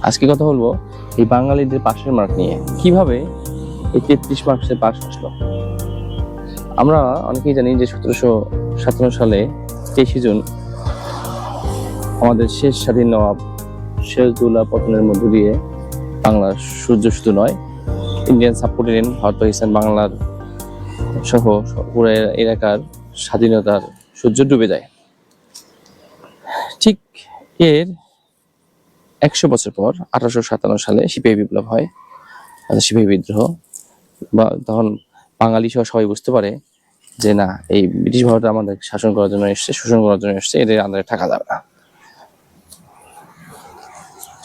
আজকে কথা বলবো এই বাঙালিদের পাশের মার্ক নিয়ে, কিভাবে এই 33 মার্কসে পাশ আসলো। আমরা অনেকেই জানি যে 1757 সালে 23 জুন আমাদের শেষ স্বাধীন নবাব সিরাজউদ্দৌলা পতনের মধ্য দিয়ে বাংলার সূর্য শুধু নয়, ইন্ডিয়ান সাবকন্টিনেন্ট, ভারত পাকিস্তান, বাংলার সহ পুরো এলাকার স্বাধীনতার সূর্য ডুবে যায়। ঠিক এর 100 বছর পর 1857 সালে সিপাহী বিপ্লব হয়, সিপাহী বিদ্রোহ। বা তখন বাঙালি সহ সবাই বুঝতে পারে যে না, এই ব্রিটিশ ভারত আমাদের শাসন করার জন্য এসছে, শোষণ করার জন্য এসছে, এদের আন্দারে থাকা যাবে না।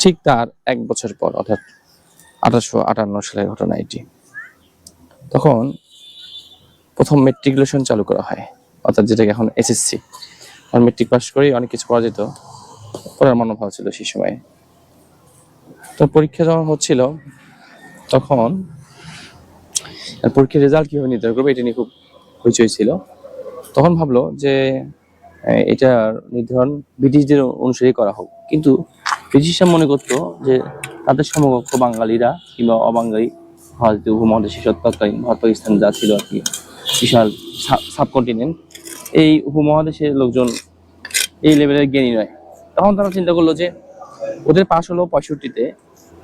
ঠিক তার 1 বছর পর, অর্থাৎ 1858 সালের ঘটনা এটি। তখন প্রথম মেট্রিকুলেশন চালু করা হয়, অর্থাৎ যেটাকে এখন এসএসসি। আর মেট্রিক পাস করেই অনেক কিছু করা যেত, করার মনোভাব ছিল সেই সময়ে। তো পরীক্ষা যখন হচ্ছিল, তখন পরীক্ষার রেজাল্ট কিভাবে নির্ধারণ করবে এটা নিয়ে খুব হইচই ছিল। তখন ভাবলো যে এটা নির্ধারণ ব্রিটিশদের অনুসারে করা হোক, কিন্তু ব্রিটিশরা মনে করতো যে তাদের সমকক্ষ বাঙালিরা কিংবা অবাঙালি ভারতীয় উপমহাদেশে তৎকালীন ভারত পাকিস্তান যা ছিল আর কি, বিশাল সাবকন্টিনেন্ট, এই উপমহাদেশের লোকজন এই লেভেলের জ্ঞানী নয়। তখন তারা চিন্তা করলো যে ওদের পাস হলো 65-তে,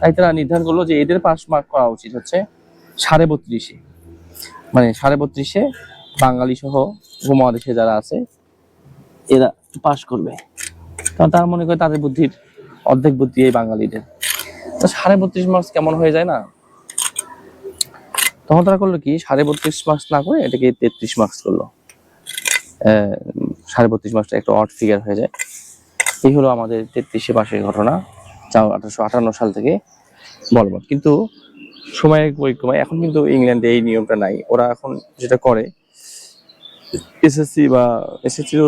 তাই তারা নির্ধারণ করলো যে এদের পাস মার্ক করা উচিত হচ্ছে 32.5-এ, মানে 32.5-এ বাঙালি সহ উপমহাদেশে যারা আছে এরা পাস করবে। কারণ তারা মনে করে তাদের বুদ্ধির অর্ধেক বুদ্ধি এই বাঙালিদের। তো 32.5 মার্কস কেমন হয়ে যায় না? তখন তারা করলো কি, 32.5 মার্কস না করে এটাকে 33 মার্কস করলো। 32.5 মার্কসটা একটা অড ফিগার হয়ে যায়। এই হলো আমাদের 33-এ পাশের ঘটনা, যা 1858 সাল থেকে বলবৎ। কিন্তু সময়ের পরিক্রমায় এখন কিন্তু ইংল্যান্ডে এই নিয়মটা নাই। ওরা এখন যেটা করে, এসএসসি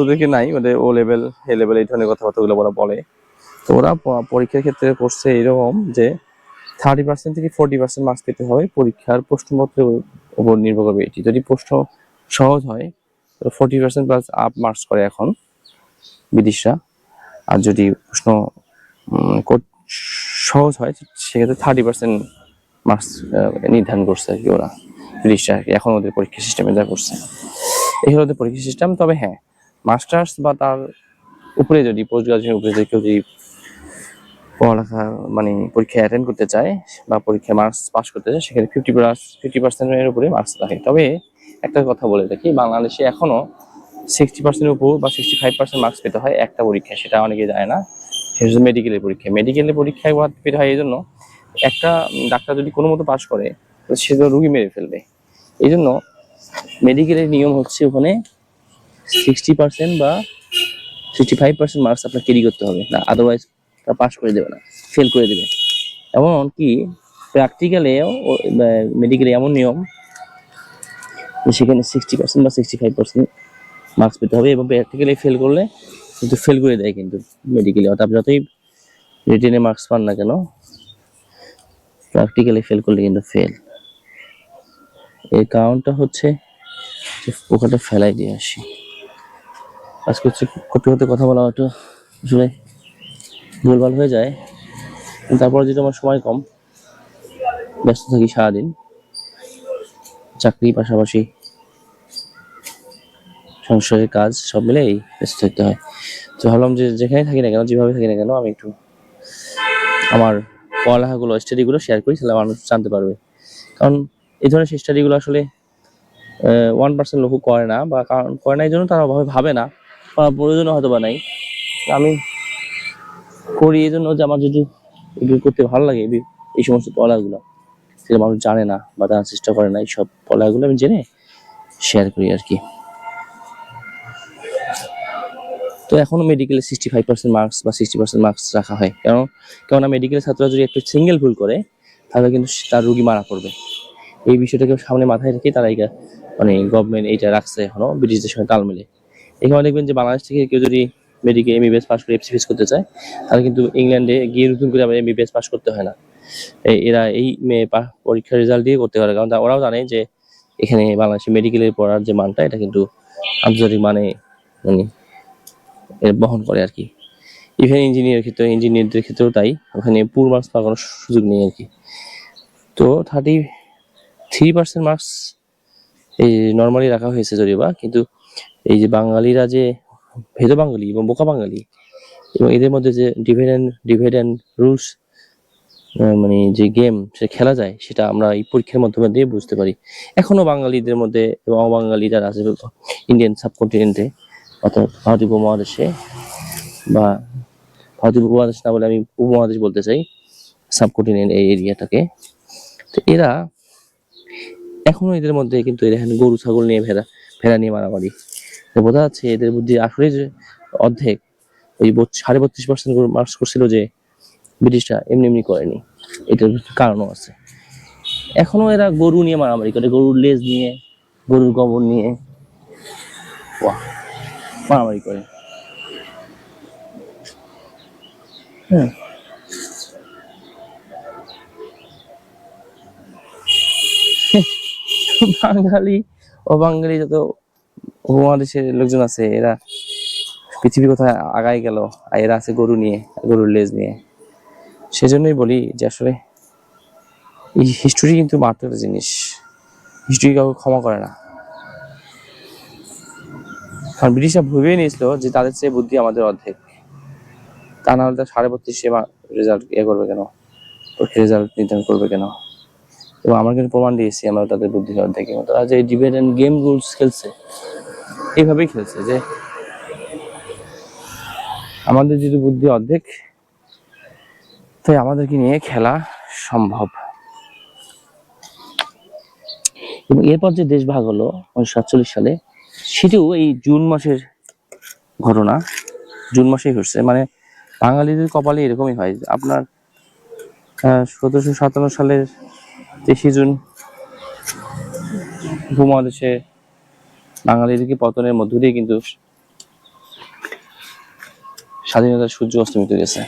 ওদেরকে নাই, ওদের ও লেভেল, এ লেভেল, এই ধরনের কথাবার্তাগুলো ওরা বলে। তো ওরা পরীক্ষার ক্ষেত্রে করছে এরকম যে 30% থেকে 40% মার্কস পেতে হবে। পরীক্ষার প্রশ্নপত্রের উপর নির্ভর করবে এটি। যদি প্রশ্ন সহজ হয় তো 40% প্লাস আপ মার্কস করে এখন বিদেশরা, আর যদি প্রশ্ন সহজ হয় সেক্ষেত্রে 30% মার্কস নির্ধারণ করছে আর কি ওরা, বিদেশরা এখন ওদের পরীক্ষা সিস্টেমে যা করছে। এই হলো ওদের পরীক্ষা সিস্টেম। তবে হ্যাঁ, মাস্টার্স বা তার উপরে যদি পোস্ট গ্রাজুয়েশনের উপরে কেউ যদি পড়ালেখা মানে পরীক্ষা অ্যাটেন্ড করতে চায় বা পরীক্ষায় মার্কস পাস করতে চায়, সেখানে 50% উপরে মার্কস থাকে। তবে একটা কথা বলে রাখি, বাংলাদেশে এখনো 60% উপর বা 65% মার্কস পেতে হয় একটা পরীক্ষায়, সেটা অনেকে জানে না। সেটা হচ্ছে মেডিকেলের পরীক্ষা। মেডিকেলের পরীক্ষায় পেতে হয় এই জন্য, একটা ডাক্তার যদি কোনো মতো পাস করে সে তো রুগী মেরে ফেলবে। এই জন্য মেডিকেলের নিয়ম হচ্ছে ওখানে 60% বা 65% মার্কস আপনার ক্যারি করতে হবে, না আদারওয়াইজ পাস করে দেবে না, ফেল করে দেবে। এমনকি প্র্যাকটিক্যালে মেডিকেলে এমন নিয়ম সেখানে 60% বা 65% মার্কস পেতে হবে, এবং প্র্যাকটিক্যালি ফেল করলে কিন্তু ফেল করে দেয় কিন্তু মেডিকেলে। অর্থাৎ যতই রিটেনে মার্কস পান না কেন, প্র্যাকটিক্যালি ফেল করলে কিন্তু ফেল। এর কারণটা হচ্ছে যে পোকাটা ফেলাই দিয়ে আসি। আজকে হচ্ছে কপি হতে কথা বলা একটু আসলে ভুলভাল হয়ে যায়, তারপর যেটা আমার সময় কম, ব্যস্ত থাকি সারাদিন, চাকরি পাশাপাশি সংসারের কাজ সব মিলেই ব্যস্ত থাকতে হয়। তো ভাবলাম যে যেখানে থাকি না কেন, যেভাবে থাকি না কেন, আমি একটু আমার পড়ালেখাগুলো, স্টাডিগুলো শেয়ার করি, তাহলে মানুষ জানতে পারবে। কারণ এই ধরনের স্টাডিগুলো আসলে 1% লোক করে না, বা কারণ করে না এই জন্য তারা অভাবে ভাবে না, বা প্রয়োজনও হয়তো বা নাই। আমি করি এই জন্য যে আমার যদি এগুলো করতে ভালো লাগে, এই সমস্ত পড়াগুলো সেটা মানুষ জানে না বা তারা চেষ্টা করে না, এই সব পড়াগুলো আমি জেনে শেয়ার করি আর কি। তো এখনো মেডিকেলে 65% মার্কস বা 60% মার্কস রাখা হয়, কেননা মেডিকেলের ছাত্ররা যদি একটু সিঙ্গেল ভুল করে তাহলে কিন্তু তার রোগী মারা পড়বে। এই বিষয়টাকে সামনে মাথায় রেখে তারা মানে গভর্নমেন্ট এইটা রাখছে এখনো, ব্রিটিশদের সঙ্গে তাল মিলে। এখানে দেখবেন যে বাংলাদেশ থেকে কেউ যদি মেডিকেল এমবিবিএস পাস করে এফসিপিএস করতে চায়, তাহলে কিন্তু ইংল্যান্ডে গিয়ে নতুন করে আবার এমবিবিএস পাস করতে হয় না। এরা এই পরীক্ষার রেজাল্ট দিয়ে করতে পারে, কারণ ওরাও জানে যে এখানে বাংলাদেশে মেডিকেলের পড়ার যে মানটা, এটা কিন্তু আন্তর্জাতিক মানে বহন করে আর কি। ইভেন ইঞ্জিনিয়ারদের ক্ষেত্রেও তাই, ওখানে পুরো মার্কস পাওয়ার কোনো সুযোগ নেই আর কি। তো 33% মার্কস এই নর্মালি রাখা হয়েছে যদিও বা, কিন্তু এই যে বাঙালিরা যে ভেদ বাঙালি এবং বোকা বাঙালি, এবং এদের মধ্যে যে ডিভাইড অ্যান্ড রুলস মানে যে গেম সে খেলা যায়, সেটা আমরা এই পরীক্ষার মাধ্যমে দিয়ে বুঝতে পারি। এখনো বাঙালিদের মধ্যে এবং অবাঙালি যারা আছে ইন্ডিয়ান সাবকন্টিনেন্টে, অর্থাৎ ভারতীয় উপমহাদেশে, বা ভারতীয় উপমহাদেশ না বলে আমি উপমহাদেশ বলতে চাই, সাবকন্টিনেন্ট এই এরিয়াটাকে, তো এরা এখনো এদের মধ্যে কিন্তু এখানে গরু ছাগল নিয়ে ভেড়া নিয়ে মারামারি, বোঝা যাচ্ছে এদের বুদ্ধি আসলে যে অর্ধেক। ওই 32.5% মার্কস করছিল যে ব্রিটিশরা এমনি করেনি, এটার কারণও আছে। এখনো এরা গরু নিয়ে মারামারি করে, গরুর লেজ নিয়ে, গরুর গোবর নিয়ে মারামারি করে। হ্যাঁ, বাঙালি ও বাঙালি যত উপমহাদেশের লোকজন আছে, এরা পৃথিবী কোথায় আগায় গেল, আর এরা আছে গরু নিয়ে, গরুর লেজ নিয়ে। সেজন্যই বলি যে আসলে এই হিস্টোরি কিন্তু মারাত্মক একটা জিনিস, হিস্টোরি কাউকে ক্ষমা করে না। কারণ ব্রিটিশরা ভেবেই নিয়েছিল যে তাদের চেয়ে বুদ্ধি আমাদের অর্ধেক, তা না হলে 32.5 রেজাল্ট করবে কেন, রেজাল্ট নির্ধারণ করবে কেন। এবং আমরা কিন্তু প্রমাণ দিয়েছি আমরা তাদের বুদ্ধি অর্ধেক। তারা যে ডিবেট এন্ড গেম রুলস খেলছে, এইভাবেই খেলছে যে আমাদের যদি বুদ্ধি অর্ধেক, তাই আমাদেরকে নিয়ে খেলা সম্ভব। এবং এরপর যে দেশ ভাগ হলো 1947 সালে, সেটিও এই জুন মাসের ঘটনা, জুন মাসেই ঘটছে। মানে বাঙালিদের কপালে এরকমই হয়। আপনার 1757 সালের 23 জুন উপমহাদেশে বাঙালিদেরকে পতনের মধ্য দিয়ে কিন্তু স্বাধীনতার সূর্য অস্তমিত গেছে।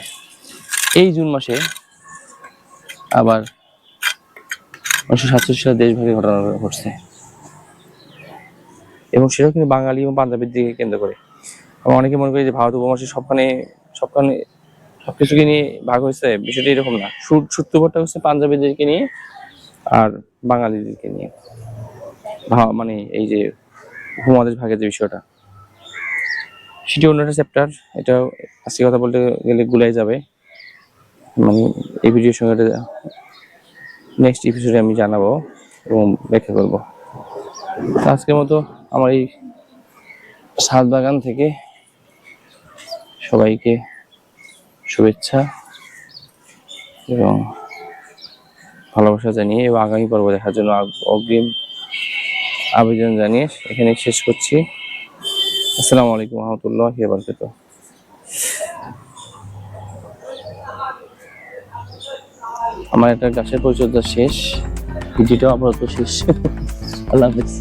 এই জুন মাসে আবার 1947 সালে দেশভাগের ঘটনা ঘটছে, এবং সেটাও কিন্তু বাঙালি এবং পাঞ্জাবের দিকে কেন্দ্র করে। অনেকে মনে করি যে ভারত উপমহাদেশে সবখানে সবকিছুকে নিয়ে ভাগ হয়েছে, বিষয়টা এরকম না। সূত্রপাতটা হচ্ছে পাঞ্জাবিদেরকে নিয়ে আর বাঙালিদেরকে নিয়ে, মানে এই যে উপমহাদেশ ভাগের যে বিষয়টা, সেটি অন্য একটা চ্যাপ্টার। এটা আজকে কথা বলতে গেলে গুলাই যাবে, মানে এই ভিডিওর সঙ্গে নেক্সট এপিসোডে আমি জানাবো এবং ব্যাখ্যা করবো। আজকের মতো আমার এই ছাদ বাগান থেকে সবাইকে শুভেচ্ছা এবং ভালোবাসা জানিয়ে, এবং আগামী পর্ব দেখার জন্য অগ্রিম আবেদন জানিয়ে এখানে শেষ করছি। আসসালামু আলাইকুম রহমতুল্লাহি ওয়া বারাকাতুহু। আমার একটা গাছের পরিচর্যা শেষ, ভিডিওটাও আপাতত শেষ। আল্লাহ হাফেজ।